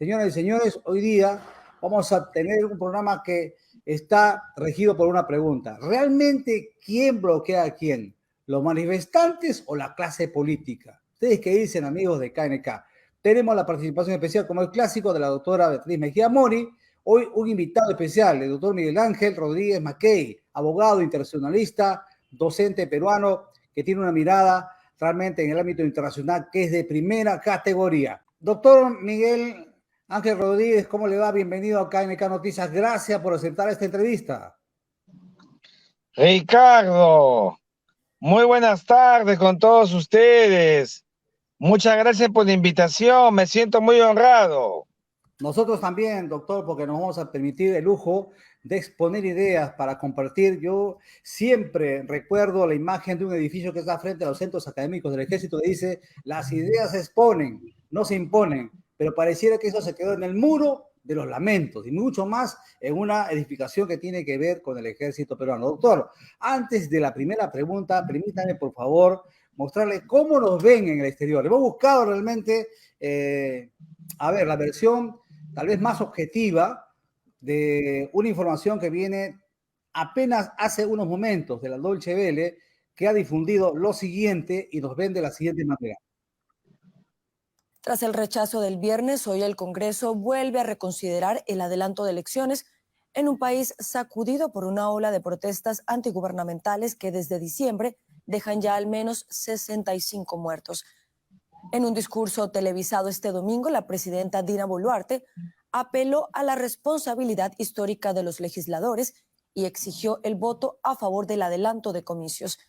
Señoras y señores, hoy día vamos a tener un programa que está regido por una pregunta. ¿Realmente quién bloquea a quién? ¿Los manifestantes o la clase política? ¿Ustedes qué dicen, amigos de KNK? Tenemos la participación especial, como el clásico, de la doctora Beatriz Mejía Mori. Hoy un invitado especial, el doctor Miguel Ángel Rodríguez Mackey, abogado internacionalista, docente peruano, que tiene una mirada realmente en el ámbito internacional que es de primera categoría. Doctor Miguel Ángel Rodríguez, ¿cómo le va? Bienvenido a KNK Noticias. Gracias por aceptar esta entrevista. Ricardo, muy buenas tardes con todos ustedes. Muchas gracias por la invitación, me siento muy honrado. Nosotros también, doctor, porque nos vamos a permitir el lujo de exponer ideas para compartir. Yo siempre recuerdo la imagen de un edificio que está frente a los centros académicos del Ejército que dice: las ideas se exponen, no se imponen, pero pareciera que eso se quedó en el muro de los lamentos y mucho más en una edificación que tiene que ver con el Ejército peruano. Doctor, antes de la primera pregunta, permítame por favor mostrarle cómo nos ven en el exterior. Hemos buscado realmente, la versión tal vez más objetiva de una información que viene apenas hace unos momentos de la Deutsche Welle, que ha difundido lo siguiente y nos ven de la siguiente manera. Tras el rechazo del viernes, hoy el Congreso vuelve a reconsiderar el adelanto de elecciones en un país sacudido por una ola de protestas antigubernamentales que desde diciembre dejan ya al menos 65 muertos. En un discurso televisado este domingo, la presidenta Dina Boluarte apeló a la responsabilidad histórica de los legisladores y exigió el voto a favor del adelanto de comicios.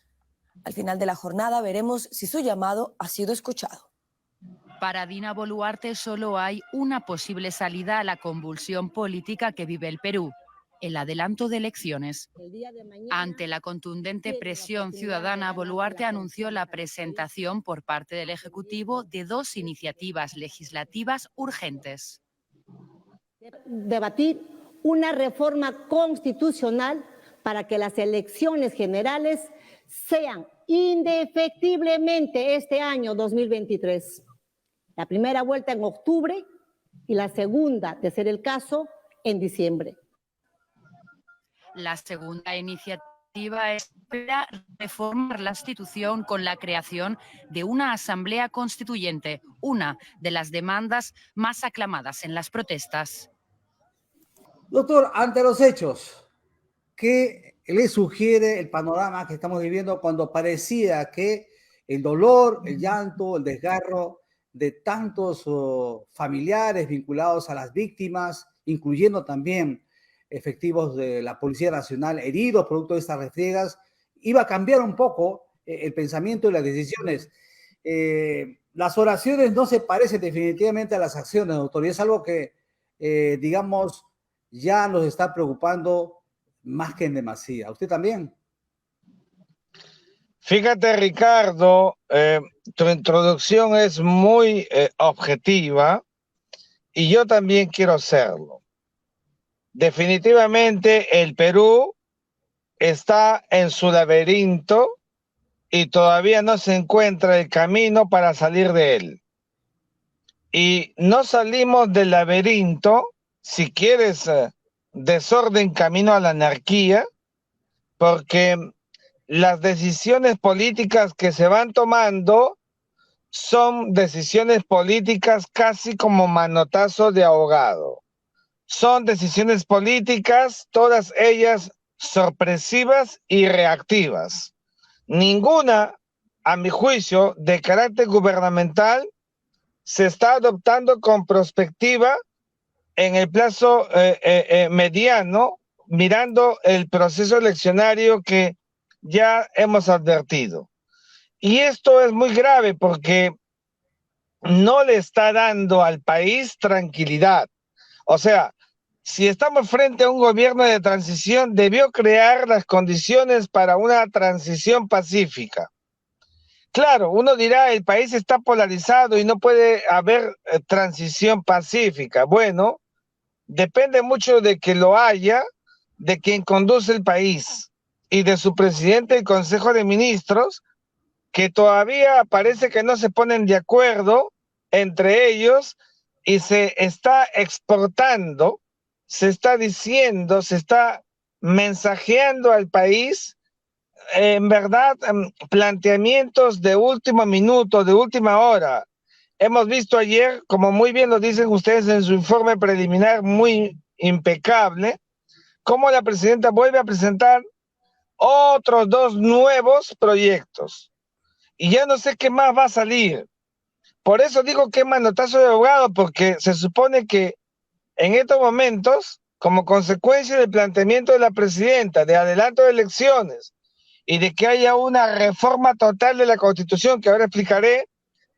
Al final de la jornada veremos si su llamado ha sido escuchado. Para Dina Boluarte solo hay una posible salida a la convulsión política que vive el Perú: el adelanto de elecciones. Ante la contundente presión ciudadana, Boluarte anunció la presentación por parte del Ejecutivo de dos iniciativas legislativas urgentes. Debatir una reforma constitucional para que las elecciones generales sean indefectiblemente este año 2023. La primera vuelta en octubre y la segunda, de ser el caso, en diciembre. La segunda iniciativa espera reformar la Constitución con la creación de una Asamblea Constituyente, una de las demandas más aclamadas en las protestas. Doctor, ante los hechos, ¿qué le sugiere el panorama que estamos viviendo cuando parecía que el dolor, el llanto, el desgarro de tantos familiares vinculados a las víctimas, incluyendo también efectivos de la Policía Nacional heridos producto de estas refriegas, iba a cambiar un poco el pensamiento y las decisiones? Las oraciones no se parecen definitivamente a las acciones, doctor, y es algo que, digamos, ya nos está preocupando más que en demasía. ¿Usted también? Fíjate, Ricardo, tu introducción es muy objetiva y yo también quiero serlo. Definitivamente el Perú está en su laberinto y todavía no se encuentra el camino para salir de él. Y no salimos del laberinto, si quieres, desorden camino a la anarquía, porque las decisiones políticas que se van tomando son decisiones políticas casi como manotazo de ahogado. Son decisiones políticas, todas ellas sorpresivas y reactivas. Ninguna, a mi juicio, de carácter gubernamental se está adoptando con perspectiva en el plazo mediano, mirando el proceso eleccionario que ya hemos advertido. Y esto es muy grave porque no le está dando al país tranquilidad. O sea, si estamos frente a un gobierno de transición, debió crear las condiciones para una transición pacífica. Claro, uno dirá, el país está polarizado y no puede haber transición pacífica. Bueno, depende mucho de que lo haya, de quien conduce el país y de su presidente del Consejo de Ministros, que todavía parece que no se ponen de acuerdo entre ellos y se está exportando, se está diciendo, se está mensajeando al país, en verdad, planteamientos de último minuto, de última hora. Hemos visto ayer, como muy bien lo dicen ustedes en su informe preliminar, muy impecable, cómo la presidenta vuelve a presentar otros 2 nuevos proyectos. Y ya no sé qué más va a salir. Por eso digo que es manotazo de ahogado, porque se supone que en estos momentos, como consecuencia del planteamiento de la presidenta, de adelanto de elecciones y de que haya una reforma total de la Constitución, que ahora explicaré,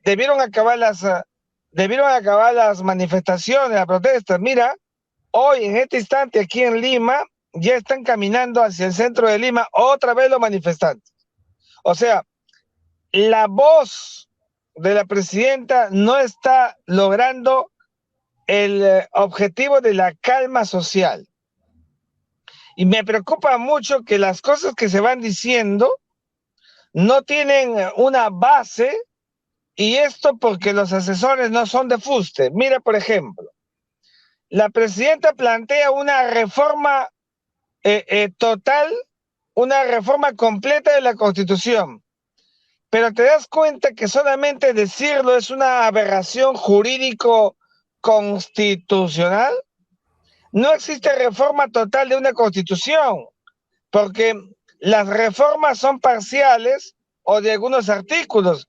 debieron acabar las manifestaciones, las protestas. Mira, hoy en este instante aquí en Lima, ya están caminando hacia el centro de Lima otra vez los manifestantes. O sea, la voz de la presidenta no está logrando el objetivo de la calma social. Y me preocupa mucho que las cosas que se van diciendo no tienen una base, y esto porque los asesores no son de fuste. Mira, por ejemplo, la presidenta plantea una reforma total, una reforma completa de la Constitución. Pero te das cuenta que solamente decirlo es una aberración jurídico-constitucional. No existe reforma total de una constitución, porque las reformas son parciales o de algunos artículos.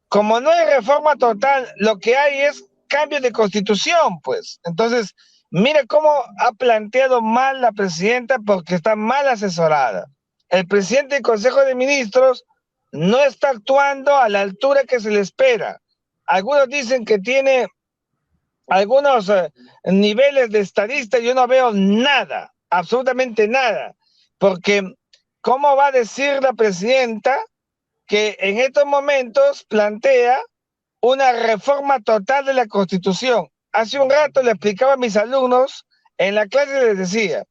Como no hay reforma total, lo que hay es cambio de constitución, pues. Entonces, mira cómo ha planteado mal la presidenta, porque está mal asesorada. El presidente del Consejo de Ministros no está actuando a la altura que se le espera. Algunos dicen que tiene algunos niveles de estadista, yo no veo nada, absolutamente nada, porque ¿cómo va a decir la presidenta que en estos momentos plantea una reforma total de la Constitución? Hace un rato le explicaba a mis alumnos, en la clase les decía,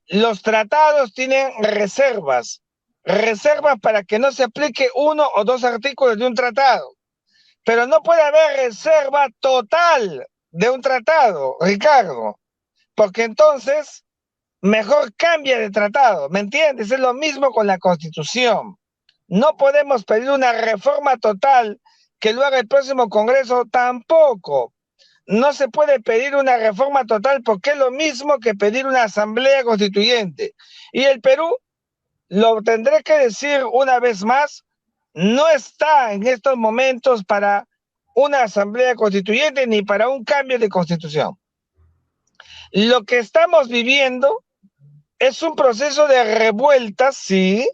los tratados tienen reservas para que no se aplique 1 o 2 artículos de un tratado, pero no puede haber reserva total de un tratado, Ricardo, porque entonces mejor cambia de tratado, ¿me entiendes? Es lo mismo con la Constitución. No podemos pedir una reforma total que lo haga el próximo Congreso, tampoco. No se puede pedir una reforma total porque es lo mismo que pedir una asamblea constituyente. Y el Perú, lo tendré que decir una vez más, no está en estos momentos para una asamblea constituyente ni para un cambio de constitución. Lo que estamos viviendo es un proceso de revueltas, sí,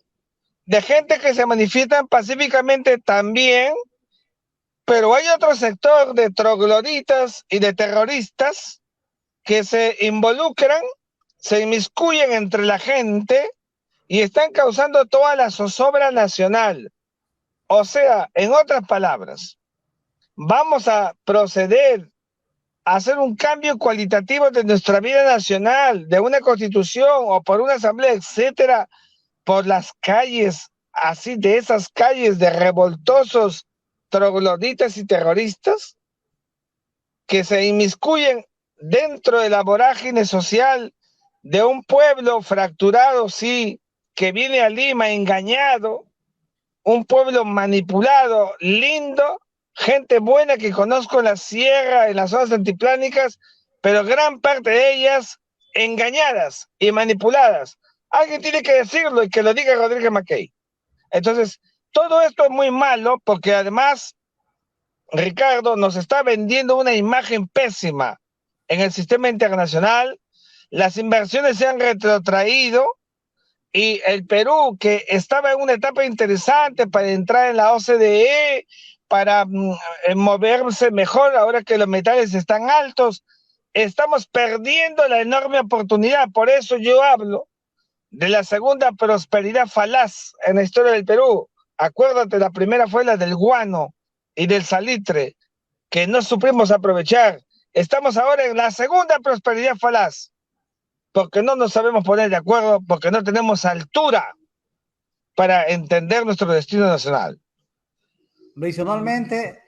de gente que se manifiestan pacíficamente también, pero hay otro sector de trogloditas y de terroristas que se involucran, se inmiscuyen entre la gente y están causando toda la zozobra nacional. O sea, en otras palabras, vamos a proceder a hacer un cambio cualitativo de nuestra vida nacional, de una constitución o por una asamblea, etcétera, por las calles, así de esas calles de revoltosos trogloditas y terroristas que se inmiscuyen dentro de la vorágine social de un pueblo fracturado, sí, que viene a Lima engañado, un pueblo manipulado, lindo, gente buena que conozco en la sierra, en las zonas altiplánicas, pero gran parte de ellas engañadas y manipuladas. Alguien tiene que decirlo y que lo diga Rodríguez Mackey. Entonces, todo esto es muy malo porque además, Ricardo, nos está vendiendo una imagen pésima en el sistema internacional. Las inversiones se han retrotraído y el Perú, que estaba en una etapa interesante para entrar en la OCDE, para moverse mejor ahora que los metales están altos, estamos perdiendo la enorme oportunidad. Por eso yo hablo de la segunda prosperidad falaz en la historia del Perú. Acuérdate, la primera fue la del guano y del salitre, que no supimos aprovechar. Estamos ahora en la segunda prosperidad falaz, porque no nos sabemos poner de acuerdo, porque no tenemos altura para entender nuestro destino nacional. Tradicionalmente,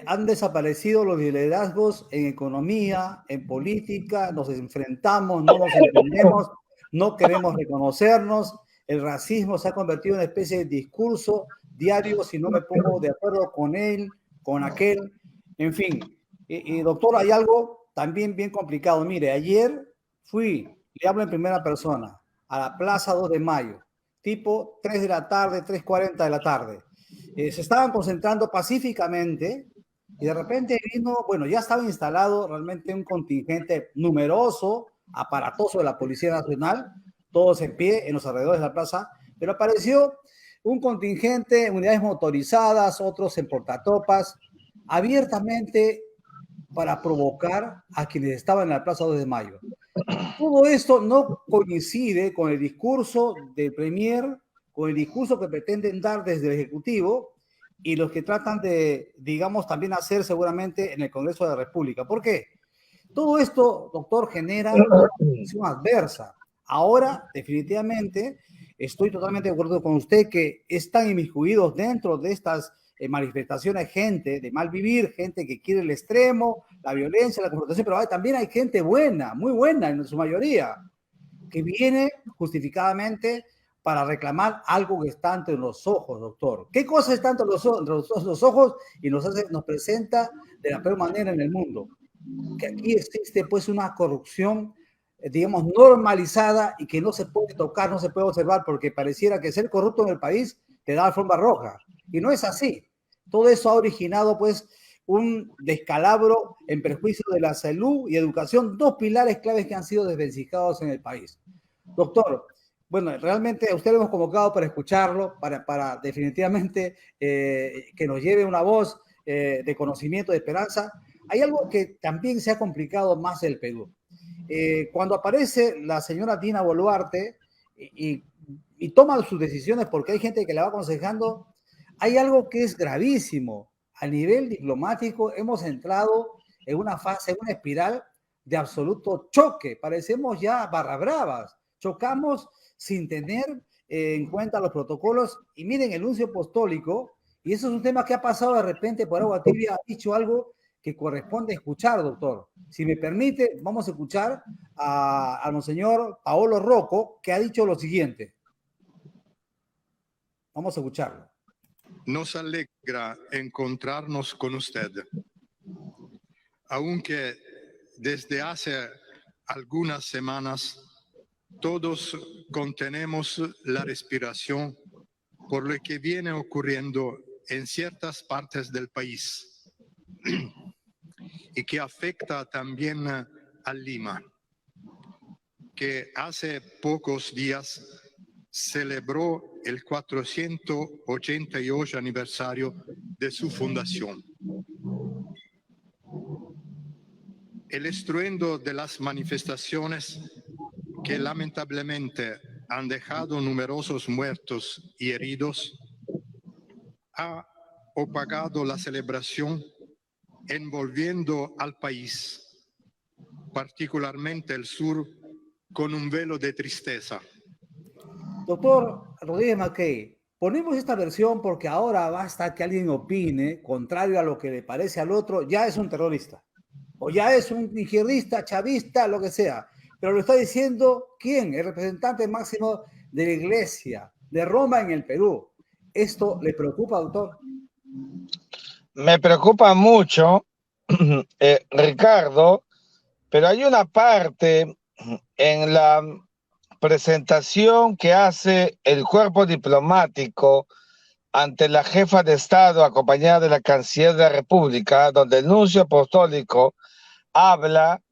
Han desaparecido los liderazgos en economía, en política, nos enfrentamos, no nos entendemos, no queremos reconocernos, el racismo se ha convertido en una especie de discurso diario si no me pongo de acuerdo con él, con aquel, en fin. Y doctor, hay algo también bien complicado. Mire, ayer le hablo en primera persona, a la Plaza 2 de Mayo, tipo 3 de la tarde, 3:40 de la tarde. Se estaban concentrando pacíficamente y de repente vino, bueno, ya estaba instalado realmente un contingente numeroso, aparatoso de la Policía Nacional, todos en pie en los alrededores de la plaza, pero apareció un contingente, unidades motorizadas, otros en portatropas, abiertamente para provocar a quienes estaban en la Plaza 2 de Mayo. Todo esto no coincide con el discurso del Premier, con el discurso que pretenden dar desde el Ejecutivo y los que tratan de, digamos, también hacer seguramente en el Congreso de la República. ¿Por qué? Todo esto, doctor, genera una posición adversa. Ahora, definitivamente, estoy totalmente de acuerdo con usted que están inmiscuidos dentro de estas manifestaciones gente de mal vivir, gente que quiere el extremo, la violencia, la confrontación, pero también hay gente buena, muy buena en su mayoría, que viene justificadamente para reclamar algo que está ante los ojos, doctor. ¿Qué cosa está ante los ojos y nos presenta de la peor manera en el mundo? Que aquí existe pues una corrupción, digamos, normalizada y que no se puede tocar, no se puede observar, porque pareciera que ser corrupto en el país te da alfombra roja. Y no es así. Todo eso ha originado pues un descalabro en perjuicio de la salud y educación, dos pilares claves que han sido desvencijados en el país. Doctor, bueno, realmente a usted lo hemos convocado para escucharlo, para definitivamente que nos lleve una voz de conocimiento, de esperanza. Hay algo que también se ha complicado más el Perú. Cuando aparece la señora Dina Boluarte y toma sus decisiones porque hay gente que la va aconsejando, hay algo que es gravísimo. A nivel diplomático hemos entrado en una fase, en una espiral de absoluto choque. Parecemos ya barra bravas. Chocamos sin tener en cuenta los protocolos. Y miren, el nuncio apostólico, y eso es un tema que ha pasado de repente por agua tibia, ha dicho algo que corresponde escuchar, doctor. Si me permite, vamos a escuchar a monseñor Paolo Rocco, que ha dicho lo siguiente. Vamos a escucharlo. Nos alegra encontrarnos con usted, aunque desde hace algunas semanas todos contenemos la respiración por lo que viene ocurriendo en ciertas partes del país y que afecta también a Lima, que hace pocos días celebró el 488 aniversario de su fundación. El estruendo de las manifestaciones que lamentablemente han dejado numerosos muertos y heridos ha opacado la celebración, envolviendo al país, particularmente el sur, con un velo de tristeza. Doctor Rodríguez Mackey, ponemos esta versión porque ahora basta que alguien opine contrario a lo que le parece al otro, ya es un terrorista, o ya es un izquierdista, chavista, lo que sea. Pero lo está diciendo ¿quién? El representante máximo de la Iglesia de Roma en el Perú. ¿Esto le preocupa, doctor? Me preocupa mucho, Ricardo, pero hay una parte en la presentación que hace el cuerpo diplomático ante la jefa de Estado acompañada de la canciller de la República, donde el nuncio apostólico habla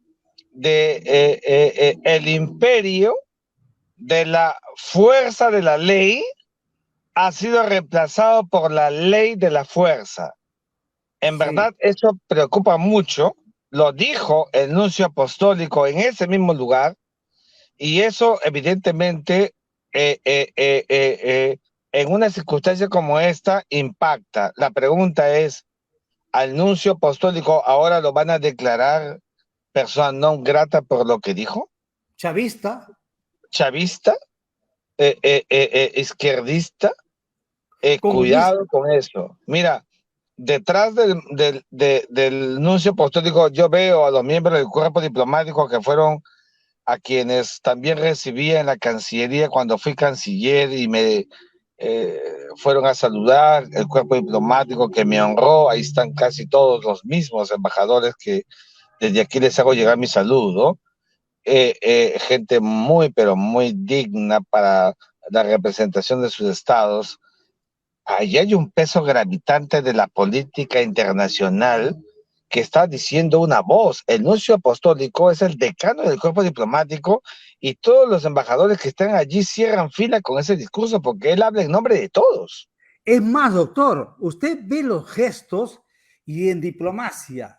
de el imperio de la fuerza de la ley ha sido reemplazado por la ley de la fuerza. En verdad, eso preocupa mucho. Lo dijo el nuncio apostólico en ese mismo lugar, y eso evidentemente en una circunstancia como esta impacta. La pregunta es, ¿al nuncio apostólico ahora lo van a declarar persona non grata por lo que dijo? ¿Chavista? ¿Chavista? ¿Izquierdista? Cuidado con eso. Mira, detrás del nuncio apostólico yo veo a los miembros del cuerpo diplomático que fueron a quienes también recibí en la Cancillería cuando fui canciller y me fueron a saludar, el cuerpo diplomático que me honró. Ahí están casi todos los mismos embajadores que desde aquí les hago llegar mi saludo. Gente muy, pero muy digna para la representación de sus estados. Allí hay un peso gravitante de la política internacional que está diciendo una voz. El nuncio apostólico es el decano del cuerpo diplomático y todos los embajadores que están allí cierran fila con ese discurso porque él habla en nombre de todos. Es más, doctor, usted ve los gestos y en diplomacia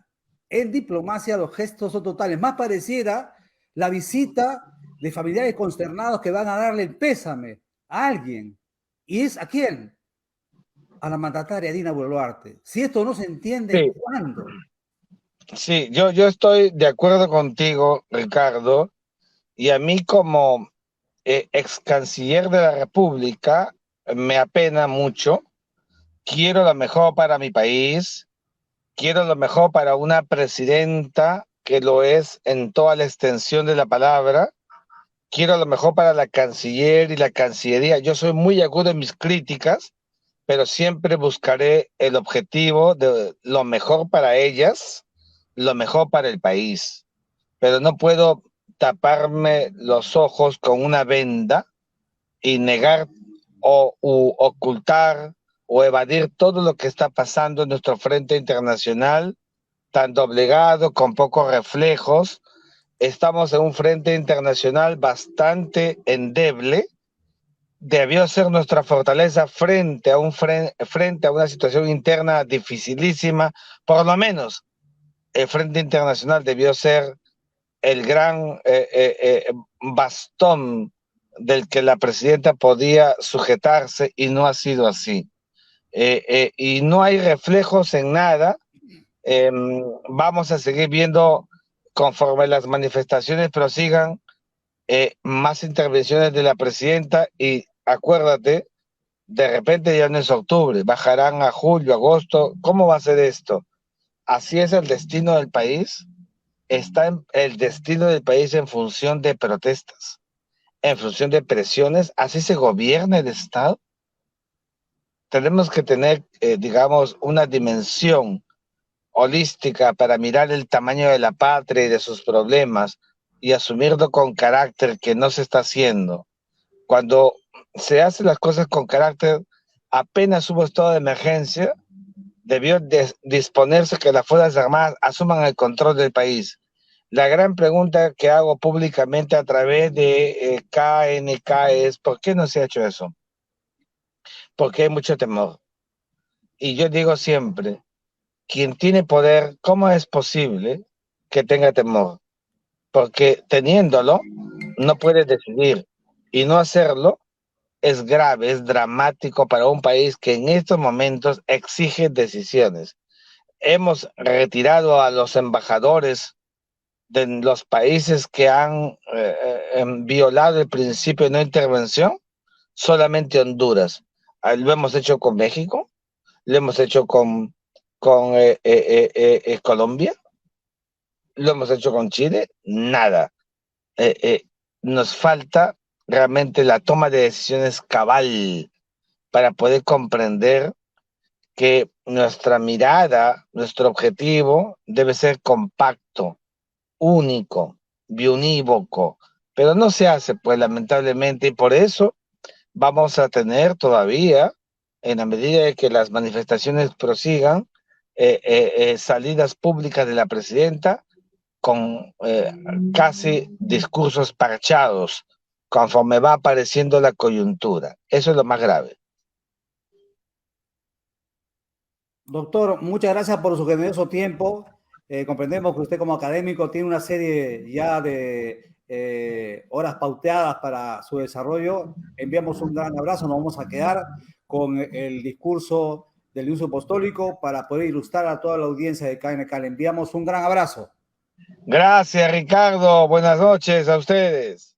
los gestos son totales. Más pareciera la visita de familiares consternados que van a darle el pésame a alguien. ¿Y es a quién? A la mandataria Dina Boluarte. Si esto no se entiende, Sí. ¿cuándo? Sí, yo estoy de acuerdo contigo, Ricardo, y a mí como ex canciller de la República me apena mucho. Quiero lo mejor para mi país, quiero lo mejor para una presidenta que lo es en toda la extensión de la palabra, quiero lo mejor para la canciller y la cancillería. Yo soy muy agudo en mis críticas, pero siempre buscaré el objetivo de lo mejor para ellas, lo mejor para el país. Pero no puedo taparme los ojos con una venda y negar o ocultar o evadir todo lo que está pasando en nuestro frente internacional, tan doblegado, con pocos reflejos. Estamos en un frente internacional bastante endeble. Debió ser nuestra fortaleza frente a una situación interna dificilísima. Por lo menos el frente internacional debió ser el gran bastón del que la presidenta podía sujetarse y no ha sido así. Y no hay reflejos en nada. Vamos a seguir viendo, conforme las manifestaciones prosigan, más intervenciones de la presidenta y acuérdate, de repente ya no es octubre, bajarán a julio, agosto. ¿Cómo va a ser esto? ¿Así es el destino del país? Está el destino del país en función de protestas, en función de presiones. ¿Así se gobierna el Estado? Tenemos que tener, digamos, una dimensión holística para mirar el tamaño de la patria y de sus problemas y asumirlo con carácter, que no se está haciendo. Cuando se hacen las cosas con carácter, apenas hubo estado de emergencia, debió disponerse que las Fuerzas Armadas asuman el control del país. La gran pregunta que hago públicamente a través de KNK es: ¿por qué no se ha hecho eso? Porque hay mucho temor. Y yo digo siempre, quien tiene poder, ¿cómo es posible que tenga temor? Porque teniéndolo, no puede decidir. Y no hacerlo es grave, es dramático para un país que en estos momentos exige decisiones. Hemos retirado a los embajadores de los países que han violado el principio de no intervención, solamente Honduras. Lo hemos hecho con México, lo hemos hecho con Colombia, lo hemos hecho con Chile, nada. Nos falta realmente la toma de decisiones cabal para poder comprender que nuestra mirada, nuestro objetivo debe ser compacto, único, biunívoco, pero no se hace, pues, lamentablemente, y por eso vamos a tener todavía, en la medida de que las manifestaciones prosigan, salidas públicas de la presidenta con casi discursos parchados, conforme va apareciendo la coyuntura. Eso es lo más grave. Doctor, muchas gracias por su generoso tiempo. Comprendemos que usted como académico tiene una serie ya de horas pauteadas para su desarrollo. Enviamos un gran abrazo, nos vamos a quedar con el discurso del nuncio apostólico para poder ilustrar a toda la audiencia de KNK. Le enviamos un gran abrazo. Gracias, Ricardo. Buenas noches a ustedes.